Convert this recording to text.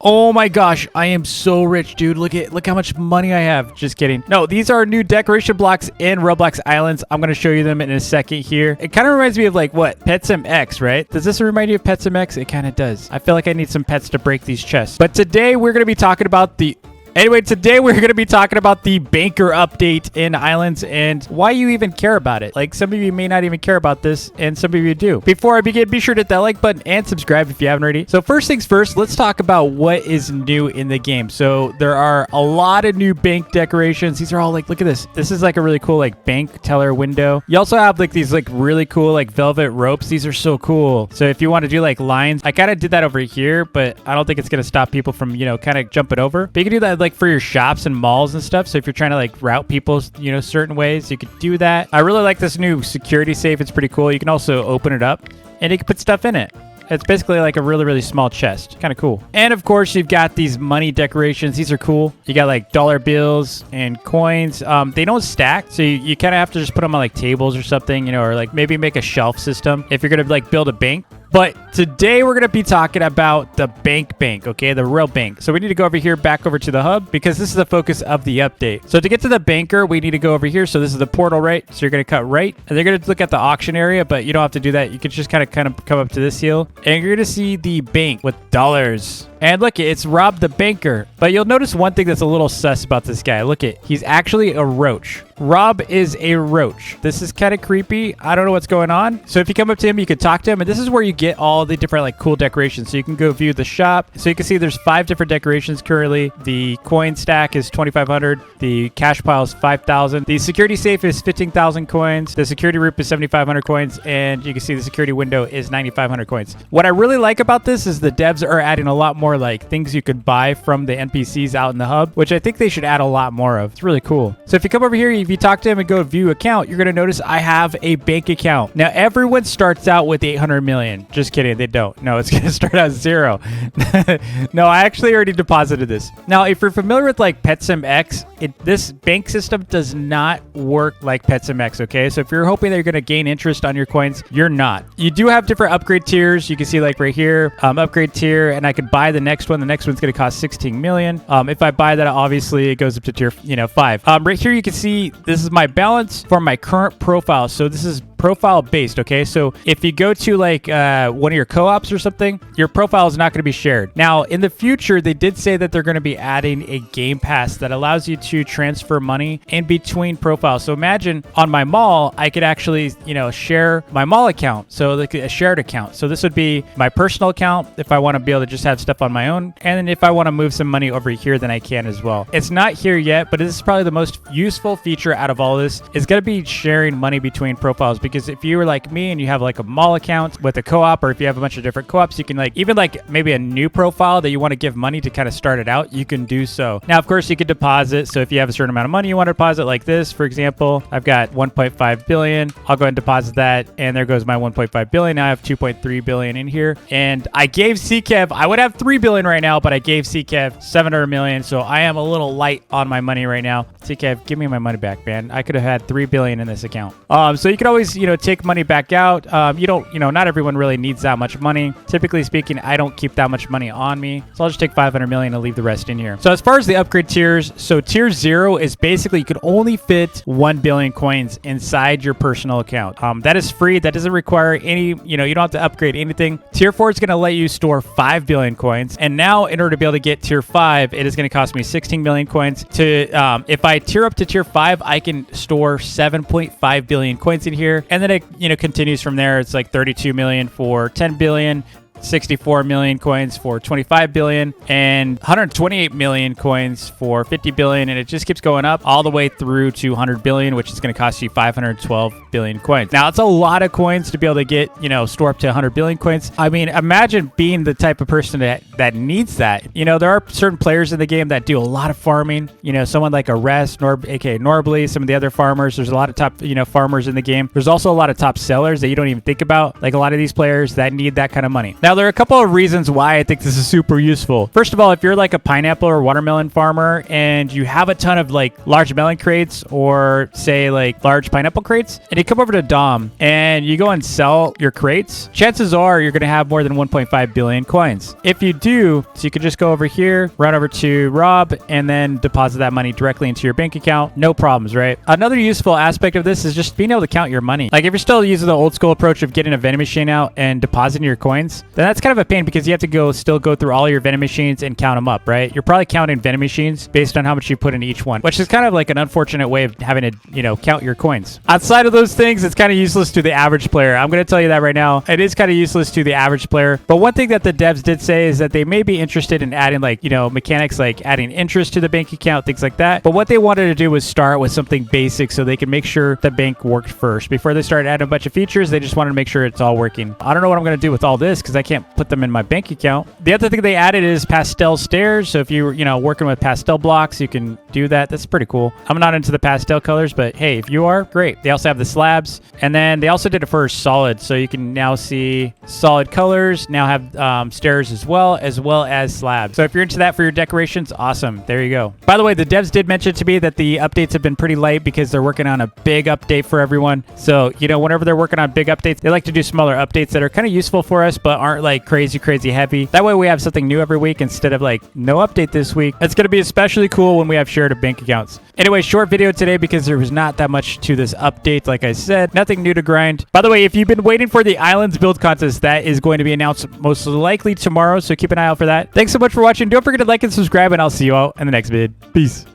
Oh my gosh, I am so rich, dude. Look how much money I have. Just kidding. No, these are new decoration blocks in Roblox Islands. I'm going to show you them in a second here. It kind of reminds me of like what? PetSimX, right? Does this remind you of PetSimX? It kind of does. I feel like I need some pets to break these chests. But today we're going to be talking about the today we're going to be talking about the banker update in Islands and why you even care about it. Like, some of you may not even care about this, and some of you do. Before I begin, be sure to hit that like button and subscribe if you haven't already. So first things first, let's talk about what is new in the game. So there are a lot of new bank decorations. These are all like, look at this. This is like a really cool like bank teller window. You also have like these like really cool like velvet ropes. These are so cool. So if you want to do like lines, I kind of did that over here, but I don't think it's going to stop people from, kind of jumping over. But you can do that like for your shops and malls and stuff. So if you're trying to like route people, certain ways, you could do that. I really like this new security safe. It's pretty cool. You can also open it up and you can put stuff in it. It's basically like a really, really small chest. Kind of cool. And of course, you've got these money decorations. These are cool. You got like dollar bills and coins. They don't stack. So you kind of have to just put them on like tables or something, or like maybe make a shelf system if you're going to like build a bank. But today we're going to be talking about the bank, okay? The real bank. So we need to go over here, back over to the hub, because this is the focus of the update. So to get to the banker, we need to go over here. So this is the portal, right? So you're going to cut right, and they're going to look at the auction area, but you don't have to do that. You can just kind of come up to this hill, and you're going to see the bank with dollars. And look, it's Rob the banker. But you'll notice one thing that's a little sus about this guy. Look it, he's actually a roach. Rob is a roach. This is kind of creepy. I don't know what's going on. So if you come up to him, you can talk to him. And this is where you get all the different like cool decorations. So you can go view the shop. So you can see there's 5 different decorations currently. The coin stack is 2,500. The cash pile is 5,000. The security safe is 15,000 coins. The security room is 7,500 coins. And you can see the security window is 9,500 coins. What I really like about this is the devs are adding a lot more like things you could buy from the NPCs out in the hub, which I think they should add a lot more of. It's really cool. So if you come over here, if you talk to him and go view account, you're going to notice I have a bank account. Now, everyone starts out with 800 million. Just kidding. They don't. No, it's going to start out 0. No, I actually already deposited this. Now, if you're familiar with like PetSimX, this bank system does not work like PetSimX, okay? So if you're hoping that you're going to gain interest on your coins, you're not. You do have different upgrade tiers. You can see like right here, upgrade tier, and I could buy the next one. The next one's going to cost 16 million. If I buy that, obviously it goes up to tier 5. Right here you can see this is my balance for my current profile. So this is profile based, okay? So if you go to like one of your co-ops or something, your profile is not going to be shared. Now, in the future, they did say that they're going to be adding a game pass that allows you to transfer money in between profiles. So imagine on my mall, I could actually, share my mall account. So like a shared account. So this would be my personal account if I want to be able to just have stuff on my own. And then if I want to move some money over here, then I can as well. It's not here yet, but this is probably the most useful feature out of all this is going to be sharing money between profiles. Because if you were like me and you have like a mall account with a co-op, or if you have a bunch of different co-ops, you can like even like maybe a new profile that you want to give money to kind of start it out, you can do so. Now, of course, you could deposit. So if you have a certain amount of money you want to deposit like this, for example, I've got 1.5 billion. I'll go ahead and deposit that. And there goes my 1.5 billion. Now I have 2.3 billion in here. And I gave CKev, I would have 3 billion right now, but I gave CKev 700 million. So I am a little light on my money right now. CKev, give me my money back, man. I could have had 3 billion in this account. So you could always, take money back out. You don't, not everyone really needs that much money. Typically speaking, I don't keep that much money on me. So I'll just take 500 million and leave the rest in here. So as far as the upgrade tiers, so tier 0 is basically you can only fit 1 billion coins inside your personal account. That is free. That doesn't require any, you don't have to upgrade anything. Tier 4 is going to let you store 5 billion coins. And now in order to be able to get tier 5, it is going to cost me 16 million coins. If I tier up to tier 5, I can store 7.5 billion coins in here. And then it continues from there. It's like 32 million for 10 billion. 64 million coins for 25 billion and 128 million coins for 50 billion. And it just keeps going up all the way through to 100 billion, which is going to cost you 512 billion coins. Now, it's a lot of coins to be able to get, store up to 100 billion coins. I mean, imagine being the type of person that needs that. There are certain players in the game that do a lot of farming. Someone like Arrest, aka Norbly, some of the other farmers. There's a lot of top, farmers in the game. There's also a lot of top sellers that you don't even think about. Like a lot of these players that need that kind of money. Now, there are a couple of reasons why I think this is super useful. First of all, if you're like a pineapple or watermelon farmer and you have a ton of like large melon crates or say like large pineapple crates, and you come over to Dom and you go and sell your crates, chances are you're going to have more than 1.5 billion coins. If you do, so you can just go over here, run over to Rob, and then deposit that money directly into your bank account. No problems, right? Another useful aspect of this is just being able to count your money. Like if you're still using the old school approach of getting a vending machine out and depositing your coins, then that's kind of a pain because you have to still go through all your vending machines and count them up, right? You're probably counting vending machines based on how much you put in each one, which is kind of like an unfortunate way of having to, count your coins. Outside of those things, it's kind of useless to the average player. I'm going to tell you that right now. It is kind of useless to the average player. But one thing that the devs did say is that they may be interested in adding like, mechanics like adding interest to the bank account, things like that. But what they wanted to do was start with something basic so they can make sure the bank worked first. Before they started adding a bunch of features, they just wanted to make sure it's all working. I don't know what I'm going to do with all this because I can't put them in my bank account. The other thing they added is pastel stairs. So if you're, working with pastel blocks, you can do that. That's pretty cool. I'm not into the pastel colors, but hey, if you are, great. They also have the slabs. And then they also did it for solid. So you can now see solid colors, now have stairs as well as slabs. So if you're into that for your decorations, awesome. There you go. By the way, the devs did mention to me that the updates have been pretty light because they're working on a big update for everyone. So, whenever they're working on big updates, they like to do smaller updates that are kind of useful for us, but aren't like crazy heavy. That way we have something new every week instead of like no update this week. It's going to be especially cool when we have shared bank accounts. Anyway, short video today because there was not that much to this update. Like I said, nothing new to grind. By the way, if you've been waiting for the Islands build contest, that is going to be announced most likely tomorrow. So keep an eye out for that. Thanks so much for watching. Don't forget to like and subscribe, and I'll see you all in the next vid. Peace.